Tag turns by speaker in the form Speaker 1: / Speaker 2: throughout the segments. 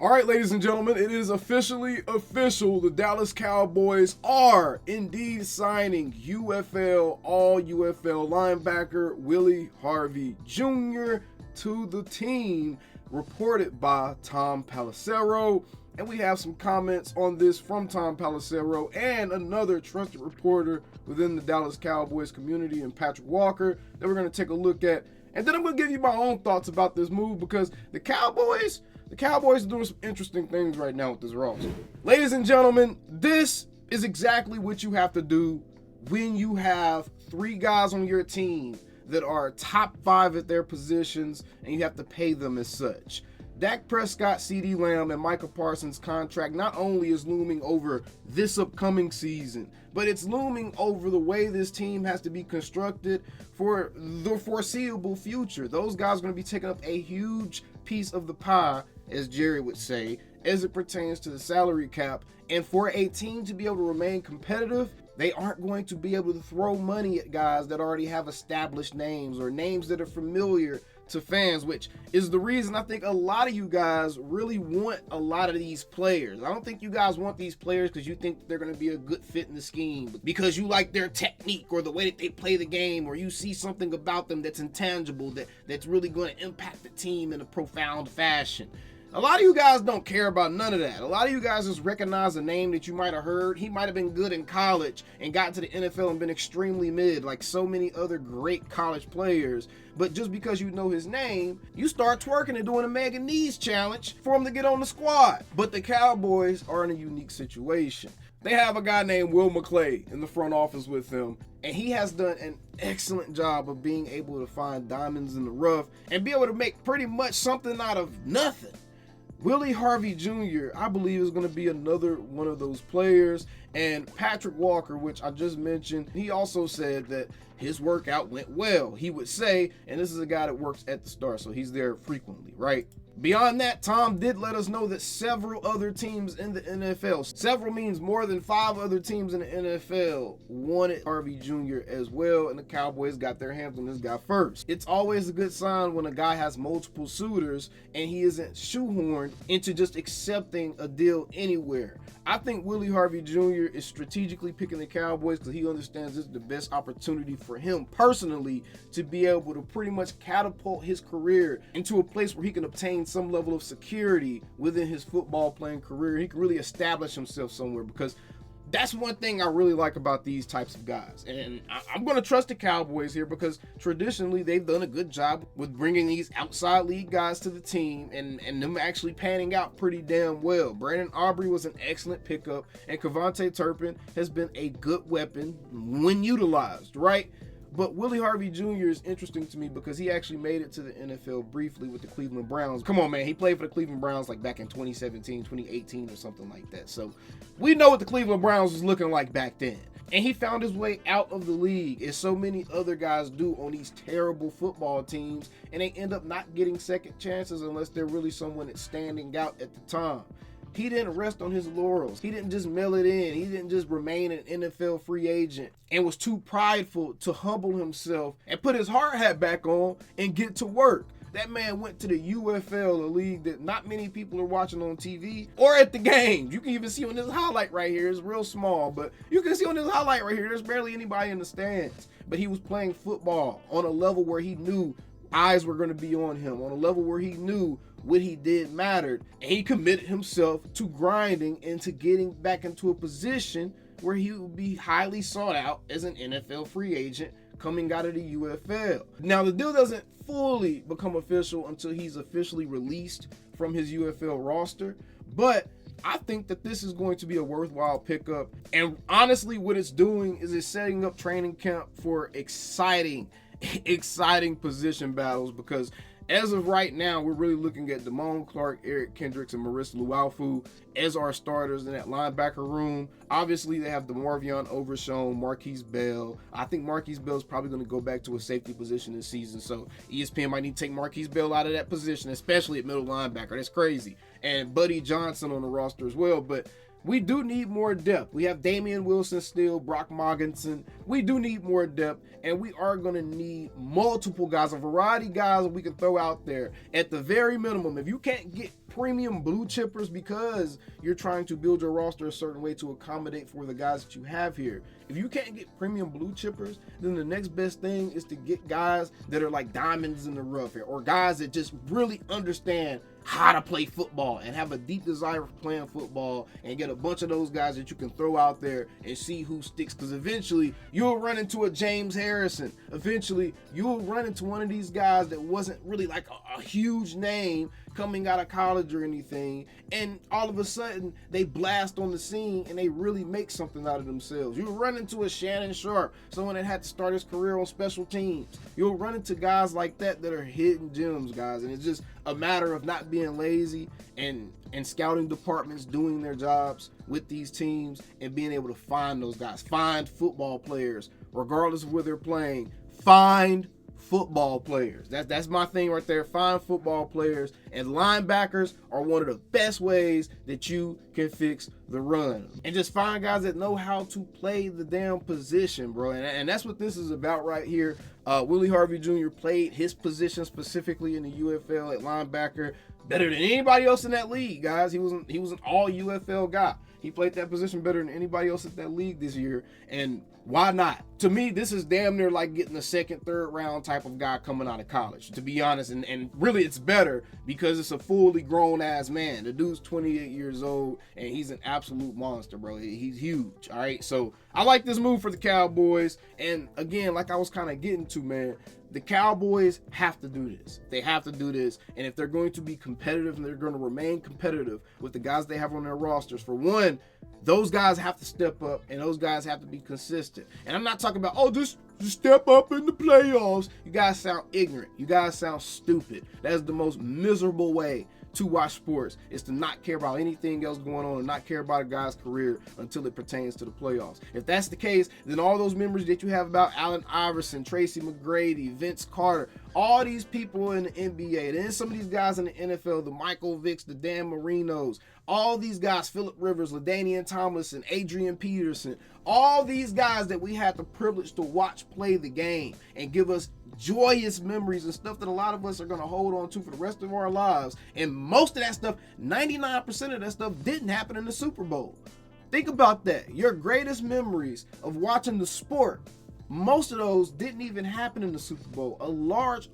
Speaker 1: All right, ladies and gentlemen, it is officially official. The Dallas Cowboys are indeed signing UFL, All-UFL linebacker Willie Harvey Jr. to the team, reported by Tom Pelissero. And we have some comments on this from Tom Pelissero and another trusted reporter within the Dallas Cowboys community, and Patrick Walker, that we're going to take a look at. And then I'm going to give you my own thoughts about this move, because the Cowboys are doing some interesting things right now with this roster. Ladies and gentlemen, this is exactly what you have to do when you have three guys on your team that are top 5 at their positions, and you have to pay them as such. Dak Prescott, CeeDee Lamb, and Micah Parsons' contract not only is looming over this upcoming season, but it's looming over the way this team has to be constructed for the foreseeable future. Those guys are going to be taking up a huge piece of the pie, as Jerry would say, as it pertains to the salary cap. And for a team to be able to remain competitive, they aren't going to be able to throw money at guys that already have established names or names that are familiar to fans, which is the reason I think a lot of you guys really want a lot of these players. I don't think you guys want these players because you think they're going to be a good fit in the scheme, but because you like their technique or the way that they play the game, or you see something about them that's intangible, that's really going to impact the team in a profound fashion. A lot of you guys don't care about none of that. A lot of you guys just recognize a name that you might have heard. He might have been good in college and got to the NFL and been extremely mid, like so many other great college players. But just because you know his name, you start twerking and doing a mega knees challenge for him to get on the squad. But the Cowboys are in a unique situation. They have a guy named Will McClay in the front office with them, and he has done an excellent job of being able to find diamonds in the rough and be able to make pretty much something out of nothing. Willie Harvey Jr., I believe, is going to be another one of those players. And Patrick Walker, which I just mentioned, he also said that his workout went well. He would say, and this is a guy that works at the Star, so he's there frequently, right? Beyond that, Tom did let us know that several other teams in the NFL, several means more than 5 other teams in the NFL, wanted Harvey Jr. as well, and the Cowboys got their hands on this guy first. It's always a good sign when a guy has multiple suitors and he isn't shoehorned into just accepting a deal anywhere. I think Willie Harvey Jr. is strategically picking the Cowboys because he understands this is the best opportunity for him personally to be able to pretty much catapult his career into a place where he can obtain some level of security within his football playing career. He can really establish himself somewhere, because that's one thing I really like about these types of guys. And I'm going to trust the Cowboys here because traditionally they've done a good job with bringing these outside league guys to the team and them actually panning out pretty damn well. Brandon Aubrey was an excellent pickup, and Kevontae Turpin has been a good weapon when utilized, right? But Willie Harvey Jr. is interesting to me because he actually made it to the NFL briefly with the Cleveland Browns. Come on, man. He played for the Cleveland Browns like back in 2017, 2018 or something like that. So we know what the Cleveland Browns was looking like back then. And he found his way out of the league, as so many other guys do on these terrible football teams, and they end up not getting second chances unless they're really someone that's standing out at the time. He didn't rest on his laurels. He didn't just mail it in. He didn't just remain an NFL free agent and was too prideful to humble himself and put his hard hat back on and get to work. That man went to the UFL, a league that not many people are watching on TV or at the games. You can even see on this highlight right here. It's real small, but you can see on this highlight right here, there's barely anybody in the stands. But he was playing football on a level where he knew eyes were going to be on him, on a level where he knew what he did mattered, and he committed himself to grinding and to getting back into a position where he would be highly sought out as an NFL free agent coming out of the UFL. Now, the deal doesn't fully become official until he's officially released from his UFL roster, but I think that this is going to be a worthwhile pickup. And honestly, what it's doing is it's setting up training camp for exciting position battles, because as of right now, we're really looking at Damone Clark, Eric Kendricks, and Marissa Luaufu as our starters in that linebacker room. Obviously, they have DeMarvion Overshown, Marquise Bell. I think Marquise Bell is probably going to go back to a safety position this season, so ESPN might need to take Marquise Bell out of that position, especially at middle linebacker. That's crazy. And Buddy Johnson on the roster as well, but we do need more depth. We have Damian Wilson still, Brock Moggensen. We do need more depth, and we are going to need multiple guys, a variety of guys that we can throw out there. At the very minimum, if you can't get premium blue chippers because you're trying to build your roster a certain way to accommodate for the guys that you have here. If you can't get premium blue chippers, then the next best thing is to get guys that are like diamonds in the rough here, or guys that just really understand how to play football and have a deep desire for playing football, and get a bunch of those guys that you can throw out there and see who sticks. Because eventually you'll run into a James Harrison. Eventually you'll run into one of these guys that wasn't really like a huge name coming out of college or anything, and all of a sudden they blast on the scene and they really make something out of themselves. You'll run into a Shannon Sharp, someone that had to start his career on special teams. You'll run into guys like that are hidden gems, guys, and it's just a matter of not being lazy and scouting departments doing their jobs with these teams and being able to find those guys. Find football players, regardless of where they're playing. Find football players. That's my thing right there. Find football players, and linebackers are one of the best ways that you can fix the run. And just find guys that know how to play the damn position, bro. And that's what this is about right here. Willie Harvey Jr. played his position specifically in the UFL at linebacker better than anybody else in that league, guys. He was an all-UFL guy. He played that position better than anybody else at that league this year, and why not? To me, this is damn near like getting a second, third round type of guy coming out of college, to be honest. And really it's better because it's a fully grown ass man. The dude's 28 years old and he's an absolute monster, bro. He's huge. All right. So I like this move for the Cowboys. And again, like I was kind of getting to, man, the Cowboys have to do this. They have to do this. And if they're going to be competitive and they're going to remain competitive with the guys they have on their rosters, for one, those guys have to step up and those guys have to be consistent. And I'm not talking about, oh, just step up in the playoffs. You guys sound ignorant. You guys sound stupid. That's the most miserable way to watch sports, is to not care about anything else going on and not care about a guy's career until it pertains to the playoffs. If that's the case, then all those memories that you have about Allen Iverson, Tracy McGrady, Vince Carter, all these people in the NBA, then some of these guys in the NFL, the Michael Vicks, the Dan Marinos, all these guys, Phillip Rivers, LaDainian Tomlinson, Adrian Peterson, all these guys that we had the privilege to watch play the game and give us joyous memories and stuff that a lot of us are going to hold on to for the rest of our lives. And most of that stuff, 99% of that stuff, didn't happen in the Super Bowl. Think about that. Your greatest memories of watching the sport, most of those didn't even happen in the Super Bowl. A large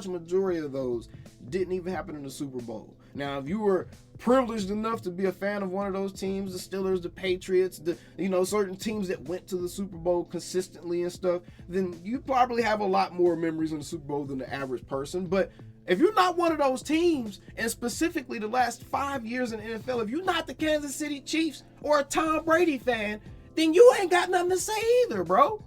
Speaker 1: majority of those didn't even happen in the Super Bowl. Now, if you were privileged enough to be a fan of one of those teams, the Steelers, the Patriots, certain teams that went to the Super Bowl consistently and stuff, then you probably have a lot more memories in the Super Bowl than the average person. But if you're not one of those teams, and specifically the last 5 years in the NFL, if you're not the Kansas City Chiefs or a Tom Brady fan, then you ain't got nothing to say either, bro.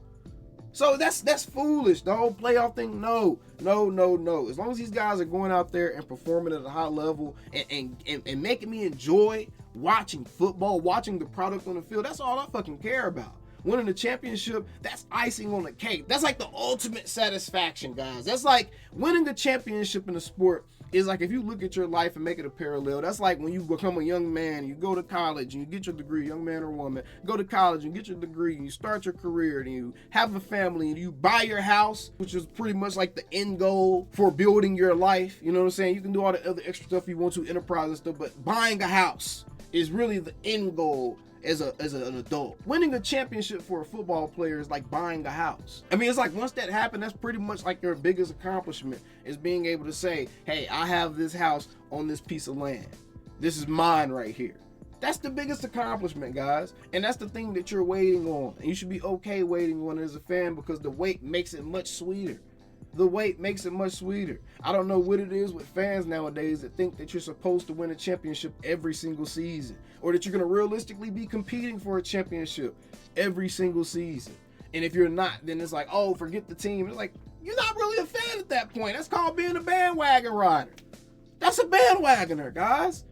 Speaker 1: So that's foolish. The whole playoff thing, no. As long as these guys are going out there and performing at a high level and making me enjoy watching football, watching the product on the field, that's all I fucking care about. Winning the championship, that's icing on the cake. That's like the ultimate satisfaction, guys. That's like winning the championship in the sport is like, if you look at your life and make it a parallel, that's like when you become a young man, you go to college and you get your degree, young man or woman, go to college and get your degree and you start your career and you have a family and you buy your house, which is pretty much like the end goal for building your life. You know what I'm saying? You can do all the other extra stuff you want to, enterprise and stuff, but buying a house is really the end goal as an adult. Winning a championship for a football player is like buying a house. I mean, it's like once that happened, that's pretty much like their biggest accomplishment, is being able to say, hey, I have this house on this piece of land. This is mine right here. That's the biggest accomplishment, guys. And that's the thing that you're waiting on. And you should be okay waiting on it as a fan, because the wait makes it much sweeter. The wait makes it much sweeter. I don't know what it is with fans nowadays that think that you're supposed to win a championship every single season, or that you're going to realistically be competing for a championship every single season. And if you're not, then it's like, oh, forget the team. It's like, you're not really a fan at that point. That's called being a bandwagon rider. That's a bandwagoner, guys.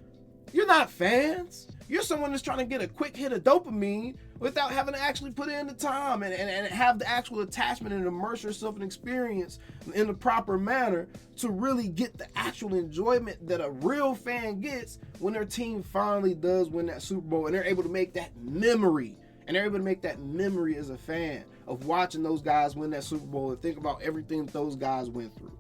Speaker 1: You're not fans. You're someone that's trying to get a quick hit of dopamine without having to actually put in the time and have the actual attachment and immerse yourself in experience in the proper manner to really get the actual enjoyment that a real fan gets when their team finally does win that Super Bowl and they're able to make that memory. And they're able to make that memory as a fan of watching those guys win that Super Bowl and think about everything those guys went through.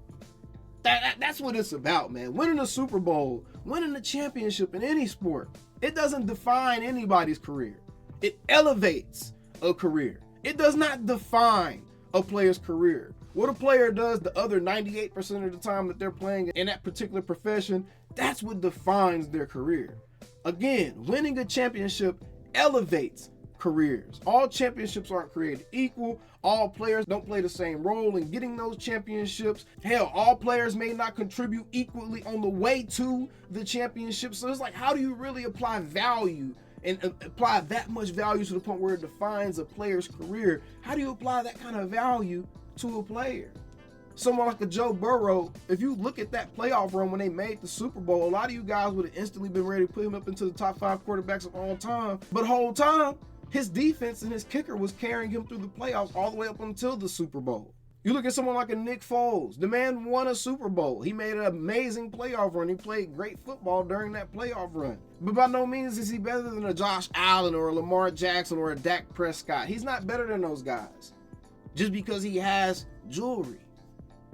Speaker 1: That's what it's about, man. Winning a Super Bowl, winning a championship in any sport, it doesn't define anybody's career. It elevates a career. It does not define a player's career. What a player does the other 98% of the time that they're playing in that particular profession, that's what defines their career. Again, winning a championship elevates careers. All championships aren't created equal. All players don't play the same role in getting those championships. Hell, all players may not contribute equally on the way to the championship. So it's like, how do you really apply value and apply that much value to the point where it defines a player's career? How do you apply that kind of value to a player? Someone like a Joe Burrow, if you look at that playoff run when they made the Super Bowl, a lot of you guys would have instantly been ready to put him up into the top 5 quarterbacks of all time. But the whole time, his defense and his kicker was carrying him through the playoffs all the way up until the Super Bowl. You look at someone like a Nick Foles. The man won a Super Bowl. He made an amazing playoff run. He played great football during that playoff run. But by no means is he better than a Josh Allen or a Lamar Jackson or a Dak Prescott. He's not better than those guys just because he has jewelry.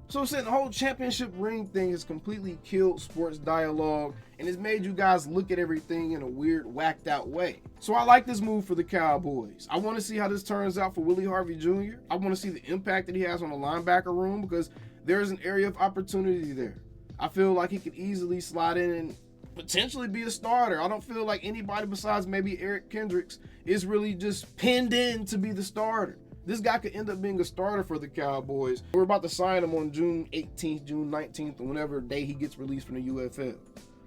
Speaker 1: So I'm saying the whole championship ring thing has completely killed sports dialogue and it's made you guys look at everything in a weird, whacked out way. So I like this move for the Cowboys. I want to see how this turns out for Willie Harvey Jr. I want to see the impact that he has on the linebacker room because there's an area of opportunity there. I feel like he could easily slide in and potentially be a starter. I don't feel like anybody besides maybe Eric Kendricks is really just pinned in to be the starter. This guy could end up being a starter for the Cowboys. We're about to sign him on June 18th, June 19th, or whenever day he gets released from the UFL.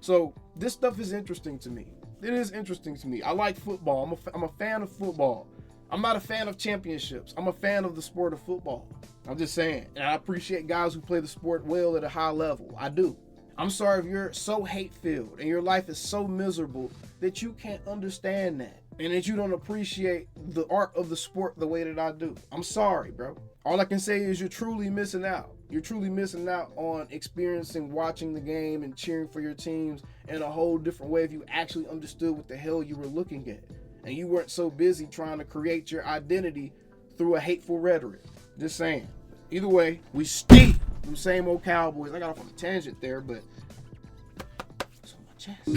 Speaker 1: So this stuff is interesting to me. It is interesting to me. I like football. I'm a fan of football. I'm not a fan of championships. I'm a fan of the sport of football. I'm just saying. And I appreciate guys who play the sport well at a high level. I do. I'm sorry if you're so hate-filled and your life is so miserable that you can't understand that. And that you don't appreciate the art of the sport the way that I do. I'm sorry, bro. All I can say is you're truly missing out. You're truly missing out on experiencing watching the game and cheering for your teams in a whole different way if you actually understood what the hell you were looking at. And you weren't so busy trying to create your identity through a hateful rhetoric. Just saying. Either way, we steep them same old Cowboys. I got off on a tangent there, but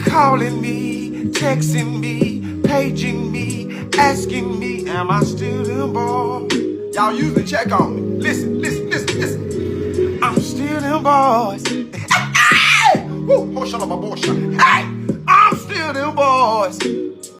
Speaker 2: calling me, texting me, paging me, asking me, am I still them boys? Y'all usually check on me. Listen. I'm still them boys. Hey! Woo! Oh, shut up, my boy. Hey! I'm still them boys.